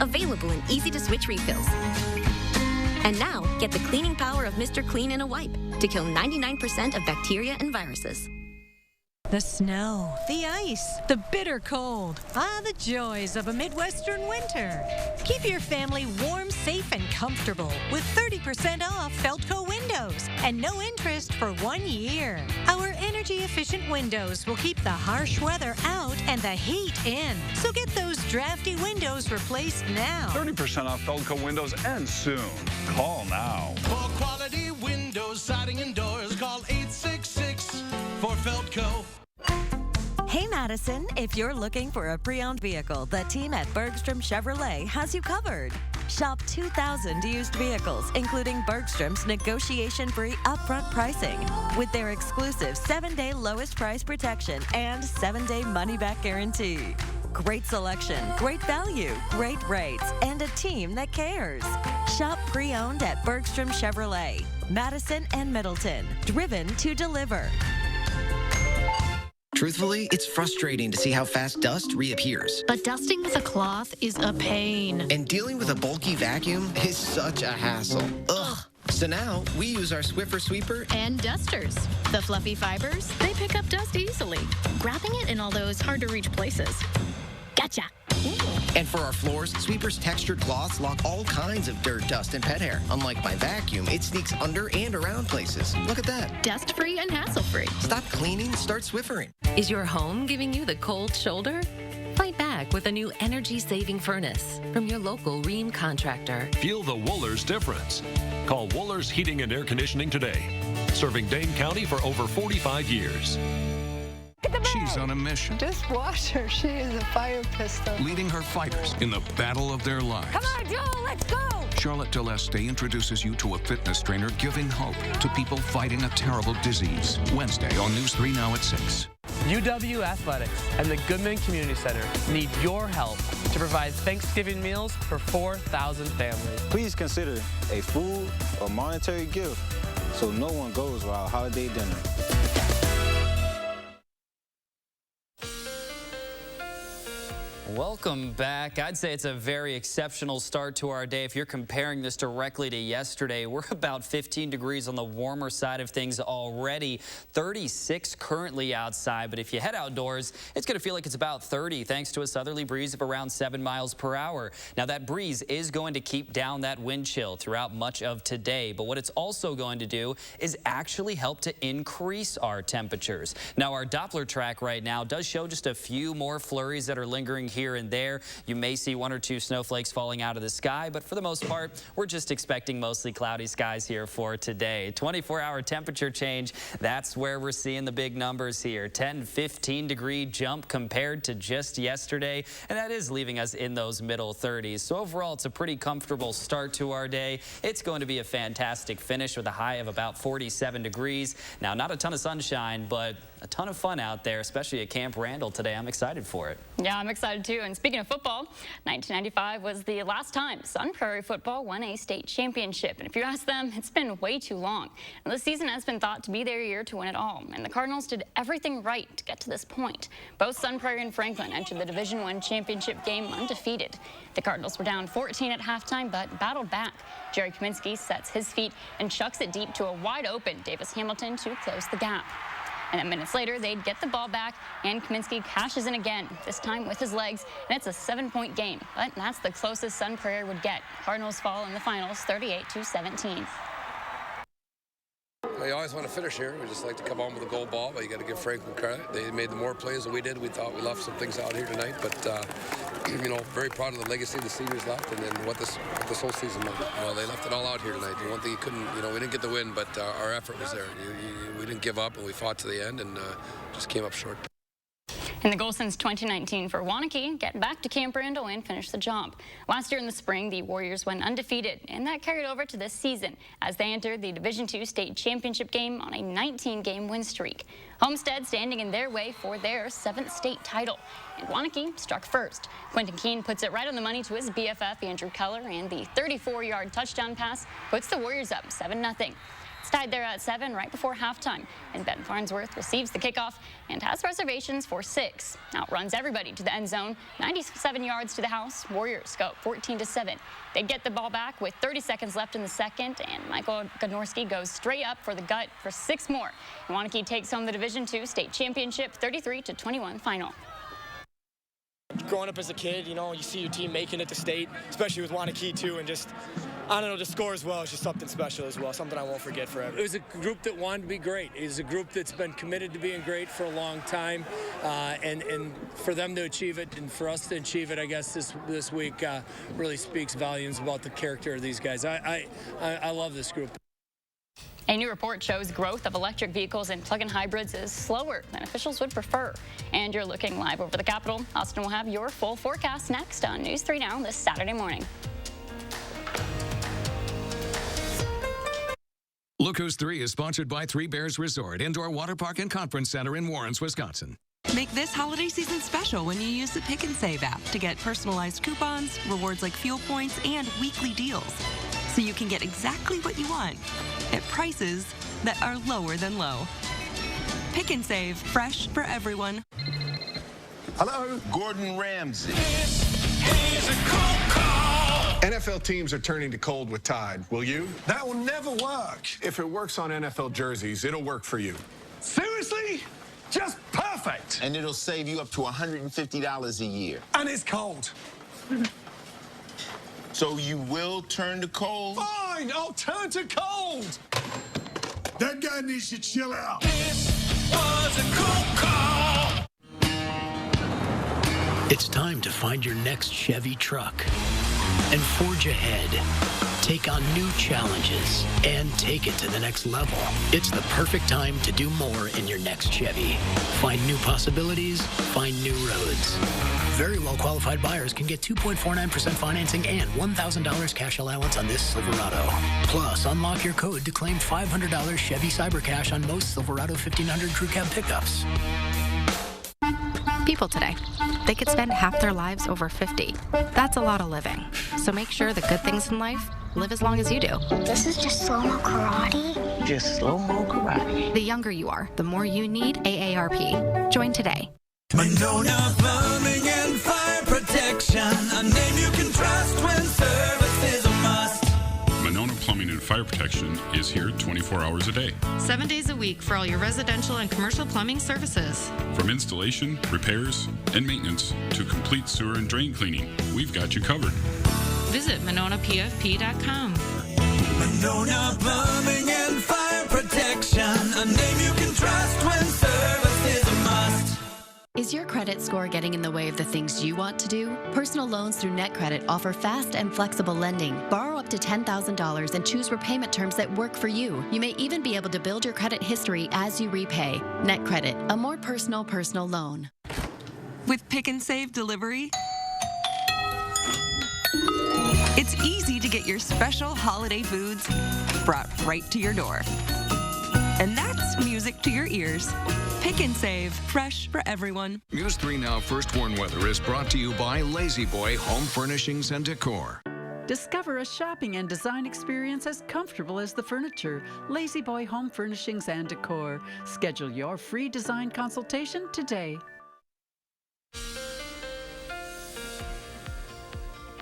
Available in easy-to-switch refills. And now, get the cleaning power of Mr. Clean in a wipe to kill 99% of bacteria and viruses. The snow, the ice, the bitter cold. The joys of a Midwestern winter. Keep your family warm, safe, and comfortable with 30% off Feltco windows and no interest for 1 year. Our energy-efficient windows will keep the harsh weather out and the heat in. So get those drafty windows replaced now. 30% off Feltco windows ends soon. Call now. For quality windows, siding, and doors, call 866 for Feltco. Hey Madison, if you're looking for a pre-owned vehicle, the team at Bergstrom Chevrolet has you covered. Shop 2,000 used vehicles, including Bergstrom's negotiation-free upfront pricing, with their exclusive 7-day lowest price protection and 7-day money-back guarantee. Great selection, great value, great rates, and a team that cares. Shop pre-owned at Bergstrom Chevrolet, Madison and Middleton, driven to deliver. Truthfully, it's frustrating to see how fast dust reappears. But dusting with a cloth is a pain. And dealing with a bulky vacuum is such a hassle. Ugh. So now, we use our Swiffer Sweeper and dusters. The fluffy fibers, they pick up dust easily, grabbing it in all those hard-to-reach places. Gotcha. And for our floors, Sweeper's textured cloths lock all kinds of dirt, dust, and pet hair. Unlike my vacuum, it sneaks under and around places. Look at that. Dust-free and hassle-free. Stop cleaning, start Swiffering. Is your home giving you the cold shoulder? Fight back with a new energy-saving furnace from your local Rheem contractor. Feel the Wohlers difference. Call Wohlers Heating and Air Conditioning today. Serving Dane County for over 45 years. She's on a mission. Just watch her. She is a fire pistol. Leading her fighters in the battle of their lives. Come on, Joel, let's go! Charlotte Deleste introduces you to a fitness trainer giving hope to people fighting a terrible disease. Wednesday on News 3 Now at 6. UW Athletics and the Goodman Community Center need your help to provide Thanksgiving meals for 4,000 families. Please consider a food or monetary gift so no one goes without holiday dinner. Welcome back. I'd say it's a very exceptional start to our day. If you're comparing this directly to yesterday, we're about 15 degrees on the warmer side of things already. 36 currently outside, but if you head outdoors, it's going to feel like it's about 30 thanks to a southerly breeze of around 7 miles per hour. Now that breeze is going to keep down that wind chill throughout much of today, but what it's also going to do is actually help to increase our temperatures. Now our Doppler track right now does show just a few more flurries that are lingering here and there. You may see 1 or 2 snowflakes falling out of the sky, but for the most part, we're just expecting mostly cloudy skies here for today. 24-hour temperature change, that's where we're seeing the big numbers here. 10-15 degree jump compared to just yesterday, and that is leaving us in those middle 30s. So overall, it's a pretty comfortable start to our day. It's going to be a fantastic finish with a high of about 47 degrees. Now, not a ton of sunshine, but a ton of fun out there, especially at Camp Randall today. I'm excited for it. Yeah, I'm excited too. And speaking of football, 1995 was the last time Sun Prairie football won a state championship. And if you ask them, it's been way too long. And this season has been thought to be their year to win it all. And the Cardinals did everything right to get to this point. Both Sun Prairie and Franklin entered the Division I championship game undefeated. The Cardinals were down 14 at halftime, but battled back. Jerry Kaminsky sets his feet and chucks it deep to a wide-open Davis Hamilton to close the gap. And then minutes later, they'd get the ball back, and Kaminsky cashes in again, this time with his legs, and it's a 7-point game. But that's the closest Sun Prairie would get. Cardinals fall in the finals 38-17. You always want to finish here. We just like to come home with a gold ball, but you got to give Franklin credit. They made the more plays than we did. We thought we left some things out here tonight, but you know, very proud of the legacy the seniors left, and then what this whole season meant. You know, they left it all out here tonight. The one thing you couldn't, you know, we didn't get the win, but our effort was there. We didn't give up, and we fought to the end, and just came up short. And the goal since 2019 for Waunakee, get back to Camp Randall and finish the job. Last year in the spring, the Warriors went undefeated, and that carried over to this season as they entered the Division II state championship game on a 19-game win streak. Homestead standing in their way for their 7th state title. And Waunakee struck first. Quentin Keene puts it right on the money to his BFF, Andrew Keller, and the 34-yard touchdown pass puts the Warriors up 7-0. It's tied there at 7 right before halftime, and Ben Farnsworth receives the kickoff and has reservations for 6. Outruns everybody to the end zone, 97 yards to the house. Warriors go 14-7. They get the ball back with 30 seconds left in the second, and Michael Godnorski goes straight up for the gut for 6 more. And Waunakee takes home the Division II state championship 33-21 final. Growing up as a kid, you know, you see your team making it to state, especially with Waunakee too, and just, I don't know, to score as well is just something special as well, something I won't forget forever. It was a group that wanted to be great. It was a group that's been committed to being great for a long time, and for them to achieve it and for us to achieve it, I guess this week really speaks volumes about the character of these guys. I love this group. A new report shows growth of electric vehicles and plug-in hybrids is slower than officials would prefer. And you're looking live over the Capitol. Austin will have your full forecast next on News 3 Now this Saturday morning. Look Who's 3 is sponsored by Three Bears Resort, Indoor Water Park and Conference Center in Warrens, Wisconsin. Make this holiday season special when you use the Pick and Save app to get personalized coupons, rewards like fuel points, and weekly deals. So you can get exactly what you want at prices that are lower than low. Pick and Save, fresh for everyone. Hello, Gordon Ramsay. Here's a cold call. NFL teams are turning to cold with Tide. Will you? That will never work. If it works on NFL jerseys, it'll work for you. Seriously? Just perfect. And it'll save you up to $150 a year. And it's cold. So you will turn to cold? Fine, I'll turn to cold. That guy needs to chill out. This was a cold call. It's time to find your next Chevy truck and forge ahead. Take on new challenges and take it to the next level. It's the perfect time to do more in your next Chevy. Find new possibilities, find new roads. Very well-qualified buyers can get 2.49% financing and $1,000 cash allowance on this Silverado. Plus, unlock your code to claim $500 Chevy Cyber Cash on most Silverado 1500 Crew Cab pickups. People today, they could spend half their lives over 50. That's a lot of living. So make sure the good things in life live as long as you do. This is just slow-mo karate? Just slow-mo karate. The younger you are, the more you need AARP. Join today. Monona Plumbing and Fire Protection, a name you can trust when service is a must. Monona Plumbing and Fire Protection is here 24 hours a day. 7 days a week for all your residential and commercial plumbing services. From installation, repairs, and maintenance to complete sewer and drain cleaning, we've got you covered. Visit MononaPFP.com. Monona Plumbing and Fire Protection, a name you can trust when service is a must. Is your credit score getting in the way of the things you want to do? Personal loans through NetCredit offer fast and flexible lending. Borrow up to $10,000 and choose repayment terms that work for you. You may even be able to build your credit history as you repay. NetCredit, a more personal loan. With Pick and Save delivery, it's easy to get your special holiday foods brought right to your door. And that's It's music to your ears. Pick and Save, fresh for everyone. News 3 Now First Warn Weather is brought to you by Lazy Boy Home Furnishings and Decor. Discover a shopping and design experience as comfortable as the furniture. Lazy Boy Home Furnishings and Decor. Schedule your free design consultation today.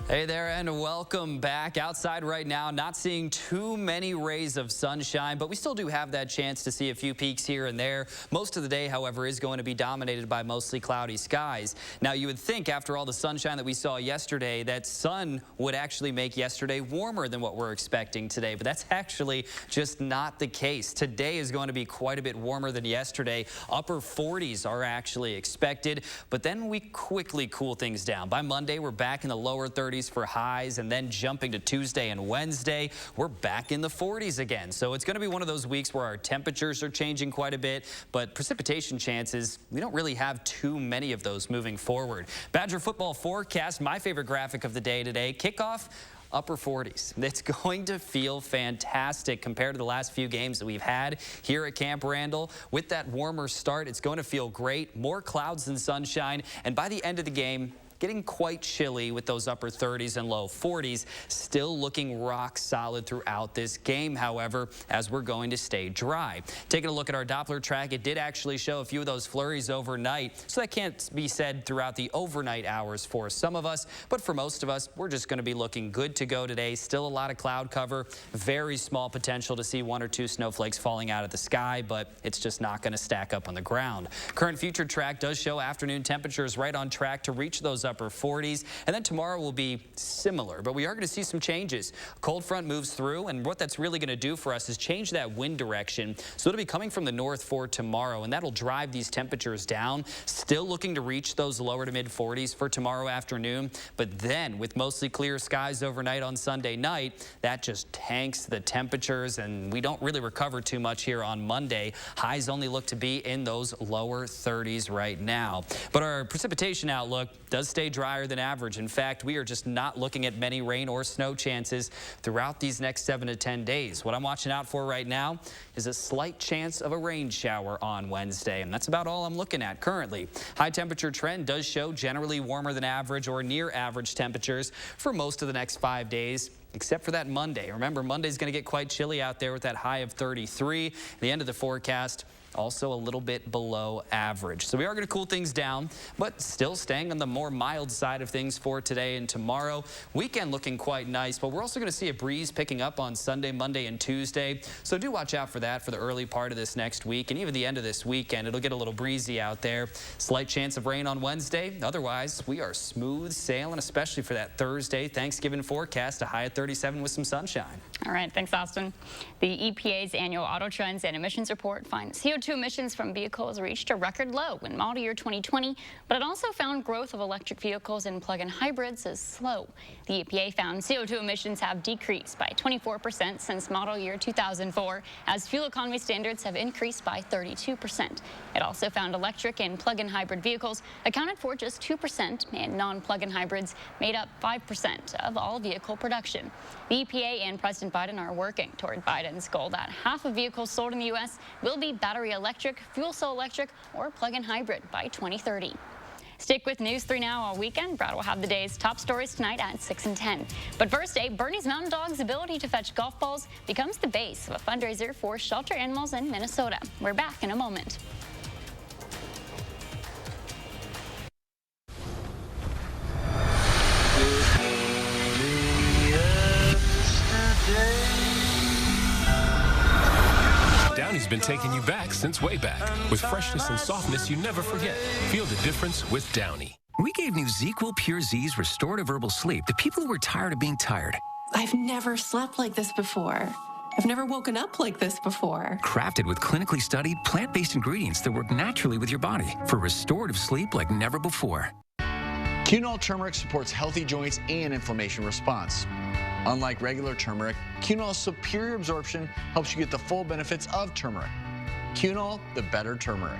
Hey there and welcome back. Outside right now, not seeing too many rays of sunshine, but we still do have that chance to see a few peaks here and there. Most of the day, however, is going to be dominated by mostly cloudy skies. Now, you would think after all the sunshine that we saw yesterday, that sun would actually make yesterday warmer than what we're expecting today, but that's actually just not the case. Today is going to be quite a bit warmer than yesterday. Upper 40s are actually expected, but then we quickly cool things down. By Monday, we're back in the lower 30s for highs, and then jumping to Tuesday and Wednesday, we're back in the 40s again. So it's going to be one of those weeks where our temperatures are changing quite a bit, but precipitation chances, we don't really have too many of those moving forward. Badger football forecast, my favorite graphic of the day today, kickoff, upper 40s. It's going to feel fantastic compared to the last few games that we've had here at Camp Randall. With that warmer start, it's going to feel great. More clouds than sunshine, and by the end of the game, getting quite chilly with those upper 30s and low 40s. Still looking rock solid throughout this game, however, as we're going to stay dry. Taking a look at our Doppler track, it did actually show a few of those flurries overnight, so that can't be said throughout the overnight hours for some of us, but for most of us, we're just going to be looking good to go today. Still a lot of cloud cover, very small potential to see 1 or 2 snowflakes falling out of the sky, but it's just not going to stack up on the ground. Current future track does show afternoon temperatures right on track to reach those upper 40s, and then tomorrow will be similar, but we are going to see some changes. A cold front moves through, and what that's really going to do for us is change that wind direction, so it'll be coming from the north for tomorrow, and that'll drive these temperatures down. Still looking to reach those lower to mid 40s for tomorrow afternoon, but then with mostly clear skies overnight on Sunday night, that just tanks the temperatures, and we don't really recover too much here on Monday. Highs only look to be in those lower 30s right now, but our precipitation outlook does stay drier than average. In fact, we are just not looking at many rain or snow chances throughout these next 7 to 10 days. What I'm watching out for right now is a slight chance of a rain shower on Wednesday, and that's about all I'm looking at currently. High temperature trend does show generally warmer than average or near average temperatures for most of the next 5 days, except for that Monday. Remember, Monday's going to get quite chilly out there with that high of 33. The end of the forecast, also a little bit below average. So we are going to cool things down, but still staying on the more mild side of things for today and tomorrow. Weekend looking quite nice, but we're also going to see a breeze picking up on Sunday, Monday, and Tuesday. So do watch out for that for the early part of this next week, and even the end of this weekend. It'll get a little breezy out there. Slight chance of rain on Wednesday. Otherwise, we are smooth sailing, especially for that Thursday Thanksgiving forecast, a high of 37 with some sunshine. All right, thanks, Austin. The EPA's annual auto trends and emissions report finds CO2 emissions from vehicles reached a record low in model year 2020, but it also found growth of electric vehicles and plug-in hybrids is slow. The EPA found CO2 emissions have decreased by 24% since model year 2004, as fuel economy standards have increased by 32%. It also found electric and plug-in hybrid vehicles accounted for just 2%, and non-plug-in hybrids made up 5% of all vehicle production. The EPA and President Biden are working toward Biden's goal that half of vehicles sold in the U.S. will be battery electric, fuel cell electric, or plug-in hybrid by 2030. Stick with News 3 Now all weekend. Brad will have the day's top stories tonight at 6 and 10. But first, Bernie's Mountain Dog's ability to fetch golf balls becomes the base of a fundraiser for shelter animals in Minnesota. We're back in a moment. Downey's been taking you back since way back, with freshness and softness you never forget. Feel the difference with Downey. We gave new ZzzQuil Pure Z's restorative herbal sleep to people who were tired of being tired. I've never slept like this before. I've never woken up like this before. Crafted with clinically studied plant-based ingredients that work naturally with your body for restorative sleep like never before. Quinol turmeric supports healthy joints and inflammation response. Unlike regular turmeric, Quinol's superior absorption helps you get the full benefits of turmeric. Quinol, the better turmeric.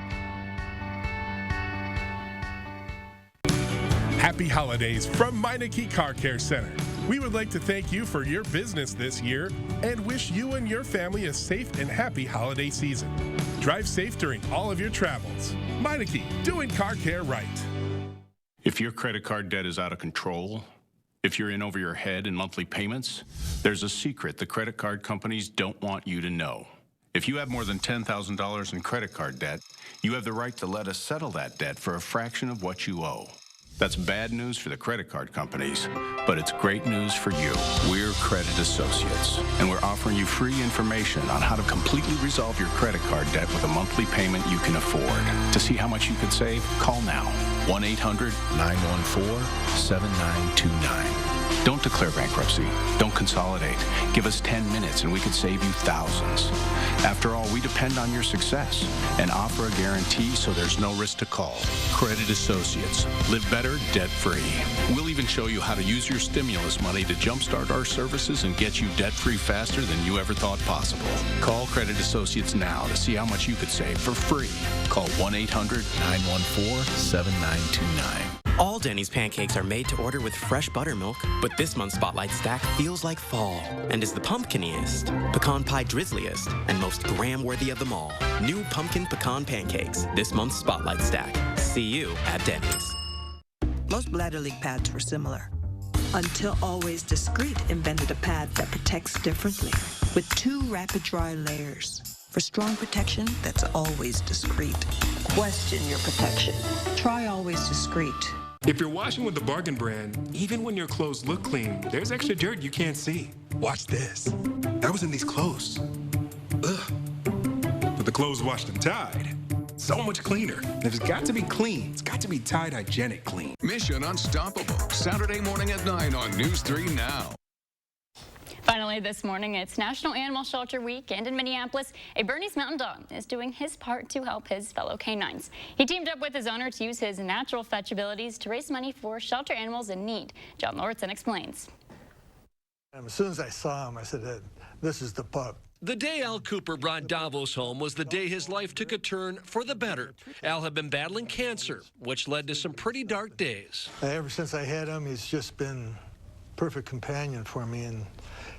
Happy holidays from Meineke Car Care Center. We would like to thank you for your business this year and wish you and your family a safe and happy holiday season. Drive safe during all of your travels. Meineke, doing car care right. If your credit card debt is out of control, if you're in over your head in monthly payments, there's a secret the credit card companies don't want you to know. If you have more than $10,000 in credit card debt, you have the right to let us settle that debt for a fraction of what you owe. That's bad news for the credit card companies, but it's great news for you. We're Credit Associates, and we're offering you free information on how to completely resolve your credit card debt with a monthly payment you can afford. To see how much you could save, call now. 1-800-914-7929. Don't declare bankruptcy. Don't consolidate. Give us 10 minutes and we could save you thousands. After all, we depend on your success and offer a guarantee so there's no risk to call. Credit Associates. Live better, debt-free. We'll even show you how to use your stimulus money to jumpstart our services and get you debt-free faster than you ever thought possible. Call Credit Associates now to see how much you could save for free. Call 1-800-914-7929. All Denny's pancakes are made to order with fresh buttermilk, but this month's Spotlight Stack feels like fall and is the pumpkiniest, pecan pie drizzliest, and most graham-worthy of them all. New pumpkin pecan pancakes, this month's Spotlight Stack. See you at Denny's. Most bladder leak pads were similar, until Always Discreet invented a pad that protects differently, with 2 rapid dry layers. For strong protection that's always discreet. Question your protection. Try Always Discreet. If you're washing with the Bargain brand, even when your clothes look clean, there's extra dirt you can't see. Watch this. That was in these clothes. Ugh. But the clothes washed in Tide, so much cleaner. If it's got to be clean, it's got to be Tide Hygienic Clean. Mission Unstoppable, Saturday morning at 9 on News 3 Now. Finally this morning, it's National Animal Shelter Week, and in Minneapolis, a Bernese Mountain Dog is doing his part to help his fellow canines. He teamed up with his owner to use his natural fetch abilities to raise money for shelter animals in need. John Lauritsen explains. As soon as I saw him, I said, this is the pup. The day Al Cooper brought Davos home was the day his life took a turn for the better. Al had been battling cancer, which led to some pretty dark days. Ever since I had him, he's just been a perfect companion for me and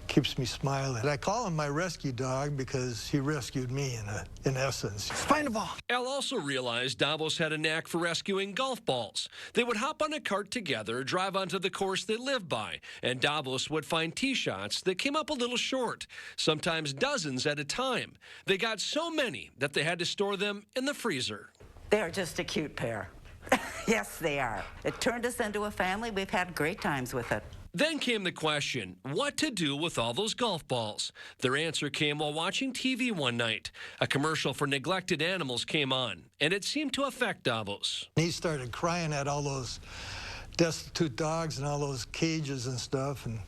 keeps me smiling. I call him my rescue dog because he rescued me in essence. Find a ball. Al also realized Davos had a knack for rescuing golf balls. They would hop on a cart together, drive onto the course they lived by, and Davos would find tee shots that came up a little short, sometimes dozens at a time. They got so many that they had to store them in the freezer. They're just a cute pair. Yes, they are. It turned us into a family. We've had great times with it. Then came the question, what to do with all those golf balls? Their answer came while watching TV one night. A commercial for neglected animals came on, and it seemed to affect Davos. He started crying at all those destitute dogs and all those cages and stuff, and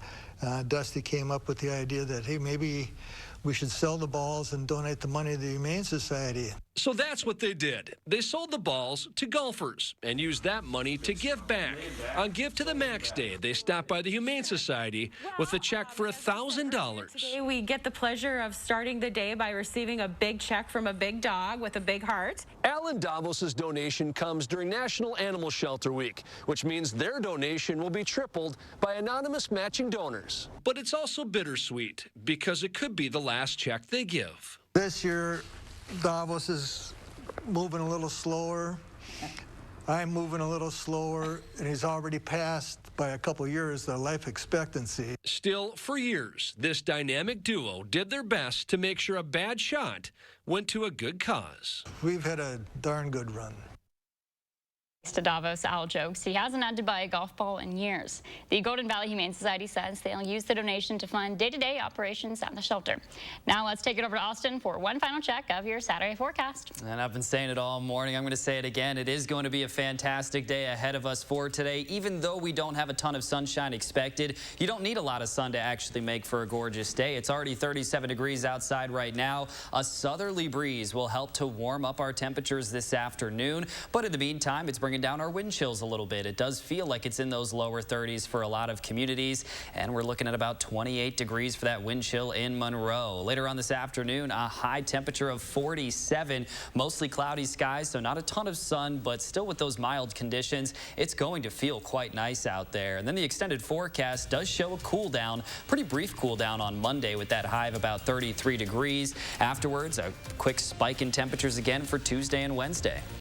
Dusty came up with the idea that, hey, maybe we should sell the balls and donate the money to the Humane Society. So that's what they did. They sold the balls to golfers and used that money to give back. On Give to the Max Day, they stopped by the Humane Society with a check for $1,000. Today we get the pleasure of starting the day by receiving a big check from a big dog with a big heart. Alan Davos's donation comes during National Animal Shelter Week, which means their donation will be tripled by anonymous matching donors. But it's also bittersweet because it could be the last check they give. This year, Davos is moving a little slower. I'm moving a little slower, and he's already passed by a couple years the life expectancy. Still, for years, this dynamic duo did their best to make sure a bad shot went to a good cause. We've had a darn good run. To Davos, Al jokes he hasn't had to buy a golf ball in years. The Golden Valley Humane Society says they'll use the donation to fund day-to-day operations at the shelter. Now let's take it over to Austin for one final check of your Saturday forecast. And I've been saying it all morning. I'm going to say it again. It is going to be a fantastic day ahead of us for today. Even though we don't have a ton of sunshine expected, you don't need a lot of sun to actually make for a gorgeous day. It's already 37 degrees outside right now. A southerly breeze will help to warm up our temperatures this afternoon. But in the meantime, it's bringing bringing down our wind chills a little bit. It does feel like it's in those lower 30s for a lot of communities, and we're looking at about 28 degrees for that wind chill in Monroe. Later on this afternoon, a high temperature of 47, mostly cloudy skies, so not a ton of sun, but still with those mild conditions, it's going to feel quite nice out there. And then the extended forecast does show a cool down, pretty brief cool down on Monday with that high of about 33 degrees. Afterwards, a quick spike in temperatures again for Tuesday and Wednesday.